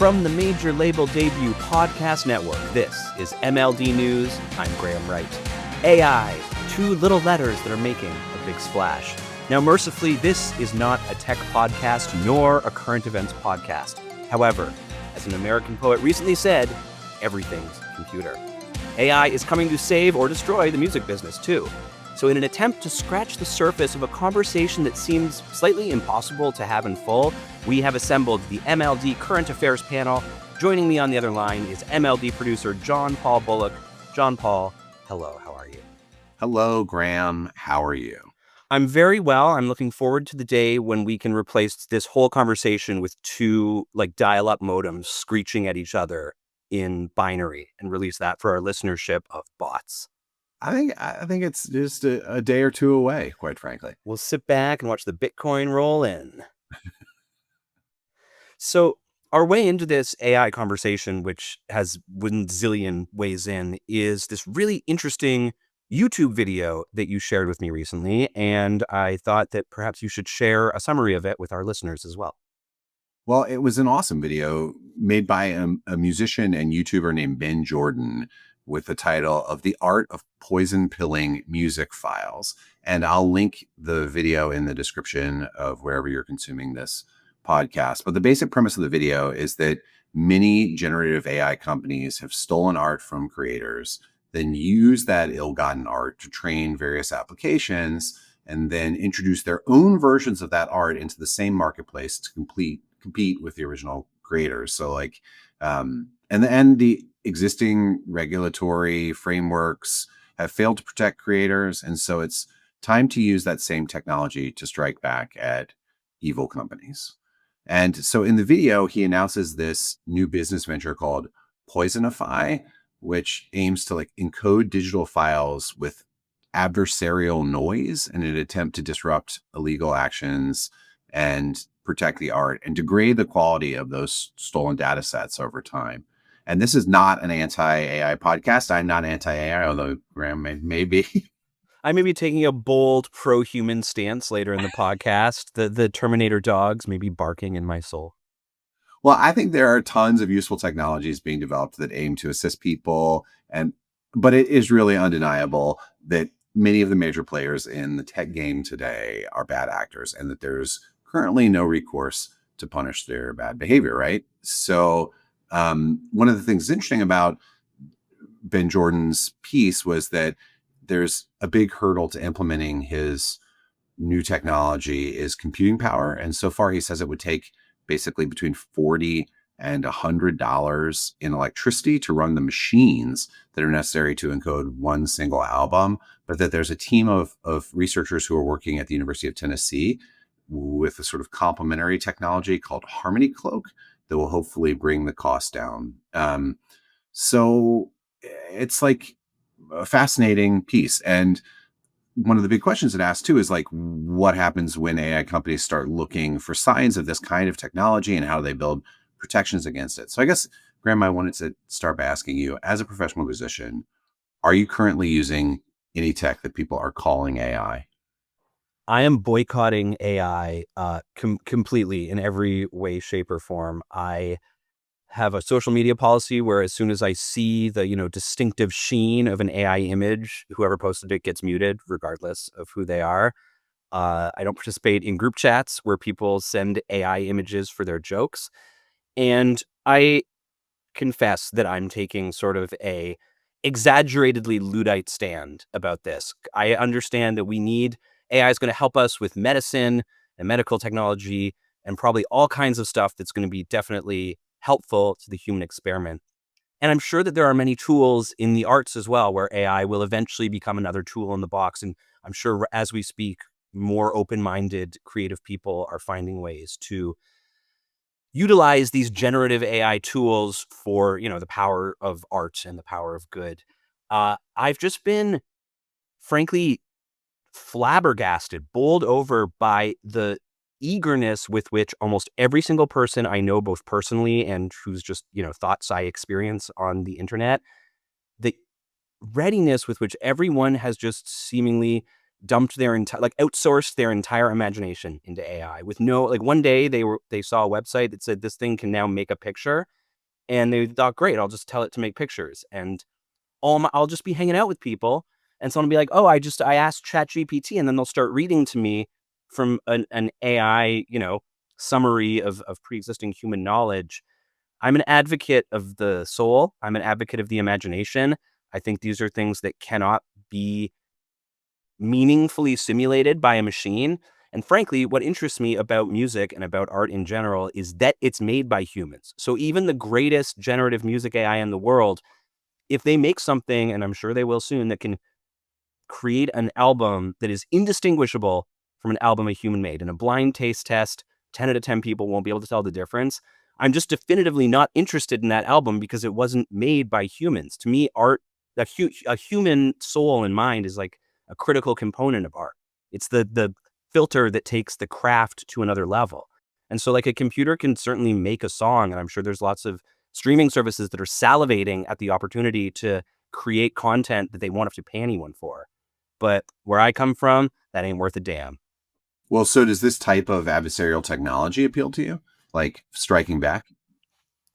From the Major Label Debut Podcast Network, this is MLD News. I'm Graham Wright. AI, two little letters that are making a big splash. Now, mercifully, this is not a tech podcast nor a current events podcast. However, as an American poet recently said, everything's computer. AI is coming to save or destroy the music business, too. So in an attempt to scratch the surface of a conversation that seems slightly impossible to have in full, we have assembled the MLD Current Affairs panel. Joining me on the other line is MLD producer John Paul Bullock. John Paul, hello, how are you? Hello, Graham. How are you? I'm very well. I'm looking forward to the day when we can replace this whole conversation with two dial-up modems screeching at each other in binary and release that for our listenership of bots. I think it's just a day or two away, quite frankly. We'll sit back and watch the Bitcoin roll in. So our way into this AI conversation, which has 1 zillion ways in, is this really interesting YouTube video that you shared with me recently. And I thought that perhaps you should share a summary of it with our listeners as well. Well, it was an awesome video made by a musician and YouTuber named Ben Jordan with the title of The Art of Poison Pilling Music Files. And I'll link the video in the description of wherever you're consuming this podcast. But the basic premise of the video is that many generative AI companies have stolen art from creators, then use that ill-gotten art to train various applications, and then introduce their own versions of that art into the same marketplace to compete with the original creators. So the existing regulatory frameworks have failed to protect creators. And so it's time to use that same technology to strike back at evil companies. And so in the video, he announces this new business venture called Poisonify, which aims to encode digital files with adversarial noise in an attempt to disrupt illegal actions and protect the art and degrade the quality of those stolen data sets over time. And this is not an anti-AI podcast. I'm not anti-AI, although Graham may be. I may be taking a bold pro-human stance later in the podcast. The Terminator dogs may be barking in my soul. Well, I think there are tons of useful technologies being developed that aim to assist people. But it is really undeniable that many of the major players in the tech game today are bad actors and that there's currently no recourse to punish their bad behavior, right? So one of the things interesting about Ben Jordan's piece was that there's a big hurdle to implementing his new technology is computing power. And so far, he says it would take basically between $40 and $100 in electricity to run the machines that are necessary to encode one single album, but that there's a team of researchers who are working at the University of Tennessee with a sort of complementary technology called Harmony Cloak that will hopefully bring the cost down. So it's like a fascinating piece. And one of the big questions it asks too is what happens when AI companies start looking for signs of this kind of technology and how do they build protections against it? So I guess, Graham, I wanted to start by asking you, as a professional musician, are you currently using any tech that people are calling AI? I am boycotting AI completely in every way, shape, or form. I have a social media policy where as soon as I see the distinctive sheen of an AI image, whoever posted it gets muted, regardless of who they are. I don't participate in group chats where people send AI images for their jokes. And I confess that I'm taking sort of a exaggeratedly Luddite stand about this. I understand that AI is going to help us with medicine and medical technology and probably all kinds of stuff that's going to be definitely helpful to the human experiment. And I'm sure that there are many tools in the arts as well where AI will eventually become another tool in the box. And I'm sure as we speak, more open-minded, creative people are finding ways to utilize these generative AI tools for, the power of art and the power of good. I've just been, frankly, flabbergasted, bowled over by the eagerness with which almost every single person I know, both personally and who's just, thoughts I experience on the internet, the readiness with which everyone has just seemingly dumped their entire, like, outsourced their entire imagination into AI with no, like, one day they saw a website that said this thing can now make a picture, and they thought, great, I'll just tell it to make pictures, and I'll just be hanging out with people, and someone will be like, oh, I asked ChatGPT, and then they'll start reading to me from an AI, summary of pre-existing human knowledge. I'm an advocate of the soul. I'm an advocate of the imagination. I think these are things that cannot be meaningfully simulated by a machine. And frankly, what interests me about music and about art in general is that it's made by humans. So even the greatest generative music AI in the world, if they make something, and I'm sure they will soon, that can create an album that is indistinguishable from an album a human made in a blind taste test, 10 out of 10 people won't be able to tell the difference. I'm just definitively not interested in that album because it wasn't made by humans. To me, art, a human soul and mind is like a critical component of art. It's the filter that takes the craft to another level. And so, like, a computer can certainly make a song, and I'm sure there's lots of streaming services that are salivating at the opportunity to create content that they won't have to pay anyone for. But where I come from, that ain't worth a damn. Well, so does this type of adversarial technology appeal to you? Like striking back?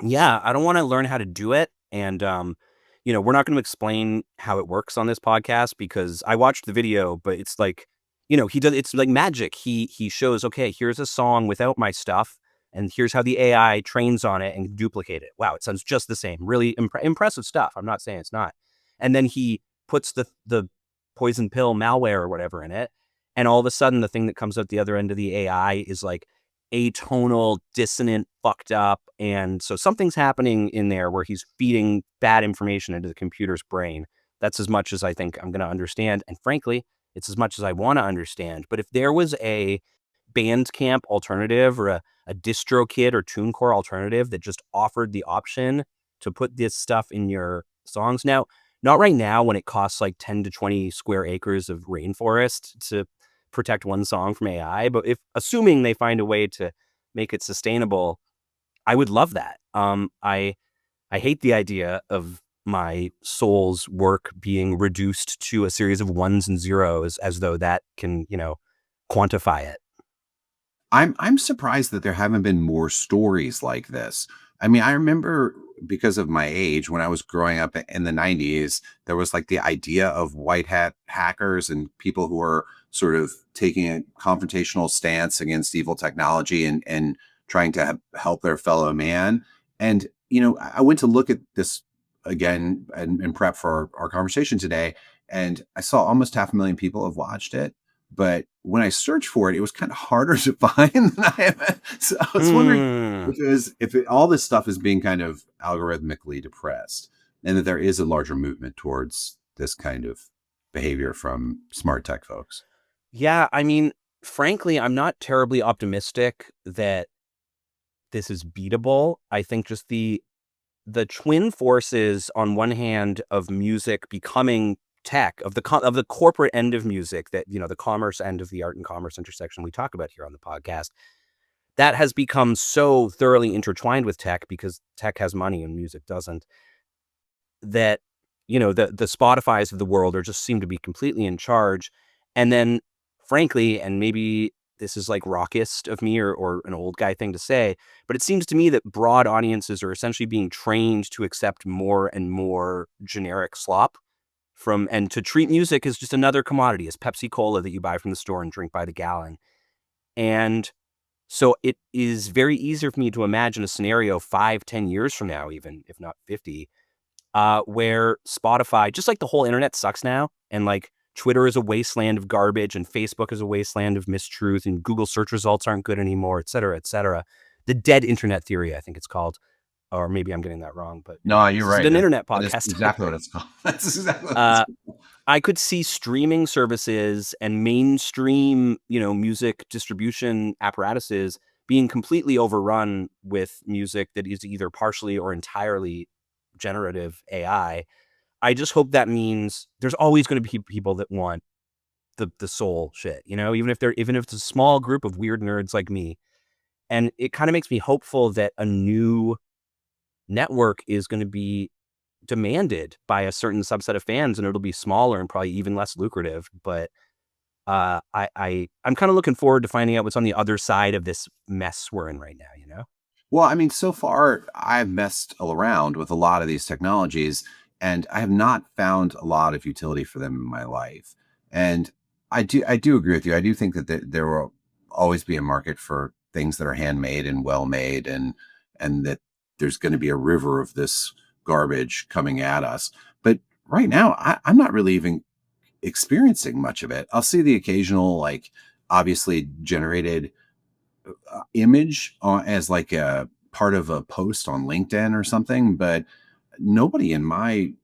Yeah, I don't want to learn how to do it. And, we're not going to explain how it works on this podcast because I watched the video, but it's like, it's like magic. He shows, okay, here's a song without my stuff, and here's how the AI trains on it and duplicate it. Wow, it sounds just the same. Really impressive stuff. I'm not saying it's not. And then he puts the poison pill malware or whatever in it, and all of a sudden, the thing that comes out the other end of the AI is like atonal, dissonant, fucked up. And so something's happening in there where he's feeding bad information into the computer's brain. That's as much as I think I'm going to understand. And frankly, it's as much as I want to understand. But if there was a Bandcamp alternative or a DistroKid or TuneCore alternative that just offered the option to put this stuff in your songs now, not right now when it costs like 10 to 20 square acres of rainforest to protect one song from AI, but if assuming they find a way to make it sustainable, I would love that. I hate the idea of my soul's work being reduced to a series of ones and zeros as though that can, quantify it. I'm surprised that there haven't been more stories like this. I mean, I remember because of my age when I was growing up in the 90s, there was like the idea of white hat hackers and people who are sort of taking a confrontational stance against evil technology and trying to help their fellow man. And I went to look at this again and prep for our conversation today, and I saw almost 500,000 people have watched it. But when I searched for it, it was kind of harder to find than I have. So I was wondering Hmm. all this stuff is being kind of algorithmically depressed, and that there is a larger movement towards this kind of behavior from smart tech folks. Yeah, I mean, frankly, I'm not terribly optimistic that this is beatable. I think just the twin forces on one hand of music becoming tech, of the corporate end of music, that the commerce end of the art and commerce intersection we talk about here on the podcast, that has become so thoroughly intertwined with tech because tech has money and music doesn't, that the Spotify's of the world are just seem to be completely in charge. And then frankly, and maybe this is like rockist of me, or an old guy thing to say, but it seems to me that broad audiences are essentially being trained to accept more and more generic slop from, and to treat music as just another commodity, as Pepsi Cola that you buy from the store and drink by the gallon. And so it is very easy for me to imagine a scenario 5, 10 years from now, even if not 50, where Spotify, just like the whole internet sucks now, and like Twitter is a wasteland of garbage, and Facebook is a wasteland of mistruth, and Google search results aren't good anymore, et cetera, et cetera. The dead internet theory, I think it's called, or maybe I'm getting that wrong, but No, you're this is right. an internet That is podcast. exactly what it's called. That's exactly what it's uh, called. I could see streaming services and mainstream, music distribution apparatuses being completely overrun with music that is either partially or entirely generative AI. I just hope that means there's always going to be people that want the soul shit, even if it's a small group of weird nerds like me. And it kind of makes me hopeful that a new network is going to be demanded by a certain subset of fans, and it'll be smaller and probably even less lucrative. But I'm kind of looking forward to finding out what's on the other side of this mess we're in right now, you know? Well, I mean, so far I've messed around with a lot of these technologies and I have not found a lot of utility for them in my life. And I do agree with you. I do think that there will always be a market for things that are handmade and well made, and that there's going to be a river of this garbage coming at us. But right now, I'm not really even experiencing much of it. I'll see the occasional, like, obviously generated image as like a part of a post on LinkedIn or something, but nobody in my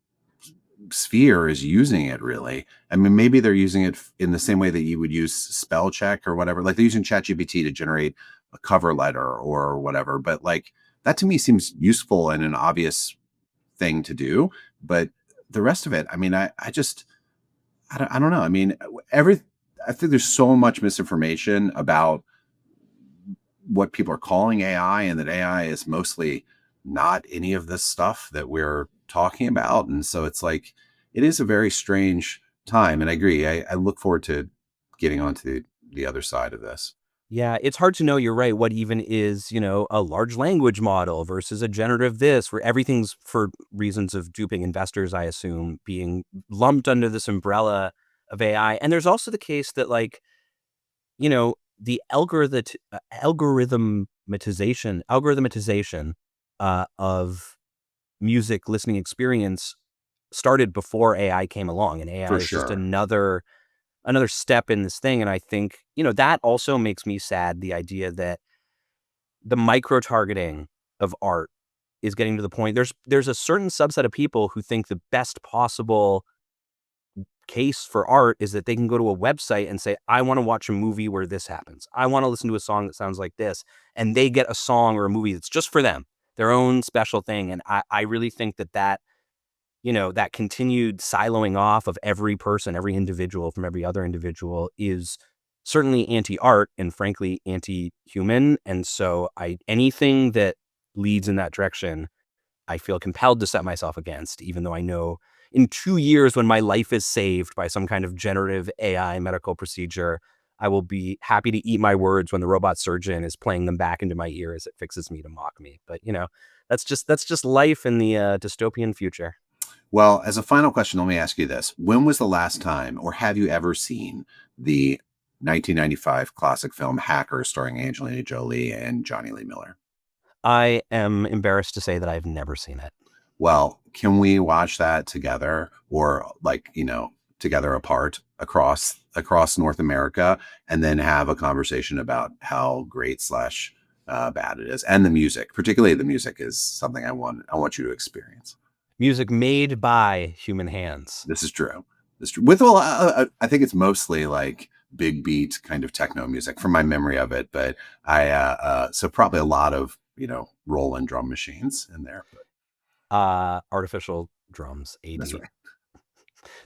sphere is using it really. I mean, maybe they're using it in the same way that you would use spell check or whatever. Like they're using ChatGPT to generate a cover letter or whatever. But like that to me seems useful and an obvious thing to do. But the rest of it, I mean, I don't know. I mean, every I think there's so much misinformation about what people are calling AI, and that AI is mostly not any of this stuff that we're talking about. And so it's like, it is a very strange time. And I agree. I look forward to getting onto the other side of this. Yeah, it's hard to know, you're right, what even is, a large language model versus a generative this, where everything's, for reasons of duping investors, I assume, being lumped under this umbrella of AI. And there's also the case that, like, the algorithmatization of music listening experience started before AI came along, and AI For is just sure. another step in this thing. And I think, that also makes me sad, the idea that the micro targeting of art is getting to the point. There's a certain subset of people who think the best possible case for art is that they can go to a website and say, I want to watch a movie where this happens. I want to listen to a song that sounds like this. And they get a song or a movie that's just for them, their own special thing. And I really think that continued siloing off of every person, every individual from every other individual is certainly anti-art and frankly anti-human. And so anything that leads in that direction, I feel compelled to set myself against, even though I know in 2 years, when my life is saved by some kind of generative AI medical procedure, I will be happy to eat my words when the robot surgeon is playing them back into my ear as it fixes me to mock me. But that's just life in the dystopian future. Well, as a final question, let me ask you this. When was the last time, or have you ever seen the 1995 classic film Hacker starring Angelina Jolie and Johnny Lee Miller? I am embarrassed to say that I've never seen it. Well, can we watch that together, or like, together apart across North America, and then have a conversation about how great slash bad it is, and the music, particularly the music, is something I want you to experience. Music made by human hands. This is true. This is true. With all, I think it's mostly like big beat kind of techno music from my memory of it, but so probably a lot of rolling drum machines in there. But Artificial drums, that's AD. right.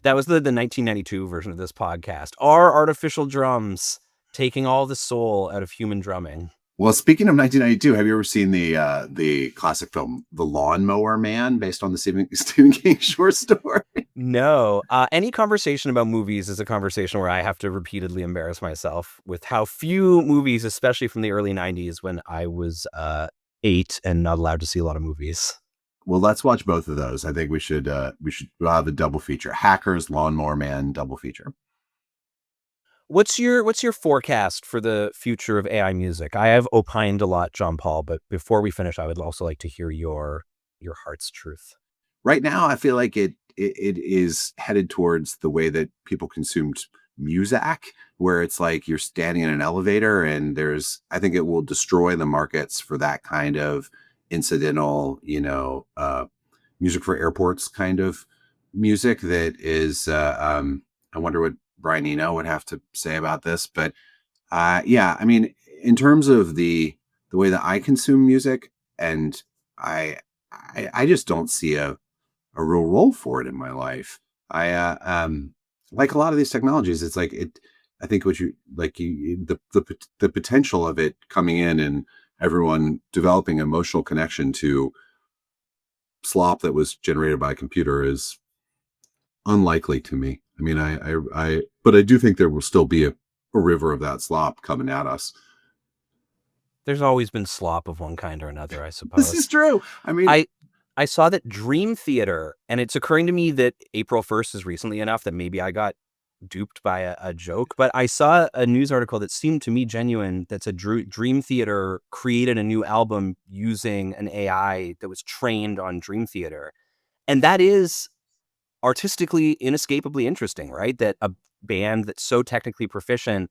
That was the 1992 version of this podcast. Are artificial drums taking all the soul out of human drumming? Well, speaking of 1992, have you ever seen the classic film The Lawnmower Man, based on the Stephen King short story? No. Any conversation about movies is a conversation where I have to repeatedly embarrass myself with how few movies, especially from the early 90s when I was 8 and not allowed to see a lot of movies. Well, let's watch both of those. I think we should have a double feature: Hackers, Lawnmower Man, double feature. What's your forecast for the future of AI music? I have opined a lot, John Paul, but before we finish, I would also like to hear your heart's truth. Right now, I feel like it is headed towards the way that people consumed music, where it's like you're standing in an elevator, and I think it will destroy the markets for that kind of incidental, music for airports kind of music. That is, I wonder what Brian Eno would have to say about this. But yeah, I mean, in terms of the way that I consume music, and I I just don't see a real role for it in my life. I like a lot of these technologies. It's like it. I think what you like the potential of it coming in and everyone developing emotional connection to slop that was generated by a computer is unlikely to me. I mean, But I do think there will still be a river of that slop coming at us. There's always been slop of one kind or another, I This is suppose. true. I mean, I I saw that Dream Theater, and it's occurring to me that April 1st is recently enough that maybe I got duped by a joke, but I saw a news article that seemed to me genuine that said Dream Theater created a new album using an AI that was trained on Dream Theater. And that is artistically inescapably interesting, right? That a band that's so technically proficient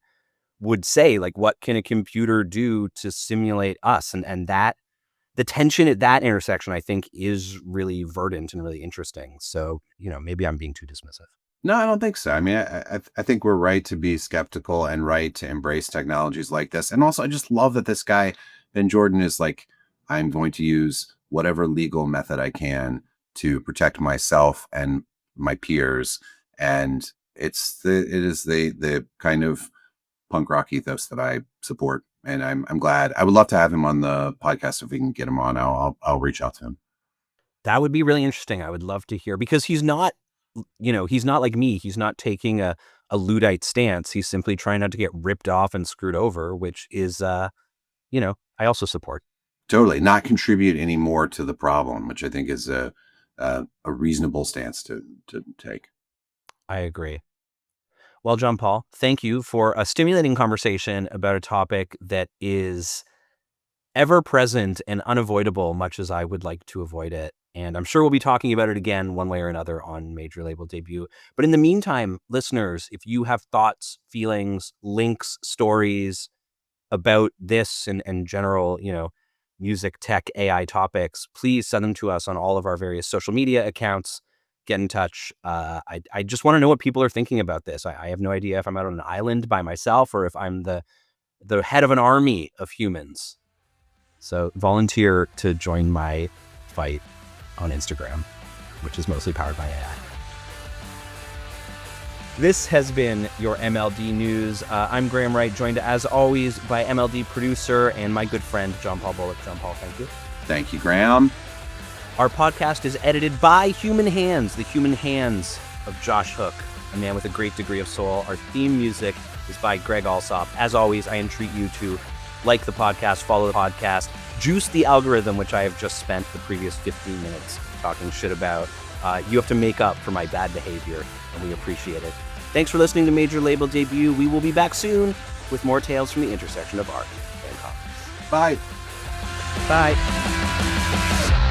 would say, like, what can a computer do to simulate us? And that the tension at that intersection, I think, is really verdant and really interesting. So, maybe I'm being too dismissive. no, I don't think so. I mean, I think we're right to be skeptical and right to embrace technologies like this. And also, I just love that this guy, Ben Jordan, is like, I'm going to use whatever legal method I can to protect myself and my peers. And it is the kind of punk rock ethos that I support. And I'm glad. I would love to have him on the podcast if we can get him on. I'll reach out to him. That would be really interesting. I would love to hear because he's not like me. He's not taking a Luddite stance. He's simply trying not to get ripped off and screwed over, which is, I also support. Totally not contribute any more to the problem, which I think is a reasonable stance to take. I agree. Well, John Paul, thank you for a stimulating conversation about a topic that is ever present and unavoidable, much as I would like to avoid it. And I'm sure we'll be talking about it again one way or another on Major Label Debut. But in the meantime, listeners, if you have thoughts, feelings, links, stories about this and general, music, tech, AI topics, please send them to us on all of our various social media accounts. Get in touch. I just want to know what people are thinking about this. I have no idea if I'm out on an island by myself or if I'm the head of an army of humans. So volunteer to join my fight on Instagram, which is mostly powered by AI. This has been your MLD News. I'm Graham Wright, joined as always by MLD producer and my good friend, John Paul Bullock. John Paul, thank you. Thank you, Graham. Our podcast is edited by human hands, the human hands of Josh Hook, a man with a great degree of soul. Our theme music is by Greg Alsop. As always, I entreat you to like the podcast, follow the podcast, juice the algorithm, which I have just spent the previous 15 minutes talking shit about. You have to make up for my bad behavior, and we appreciate it. Thanks for listening to Major Label Debut. We will be back soon with more tales from the intersection of art and comics. Bye. Bye.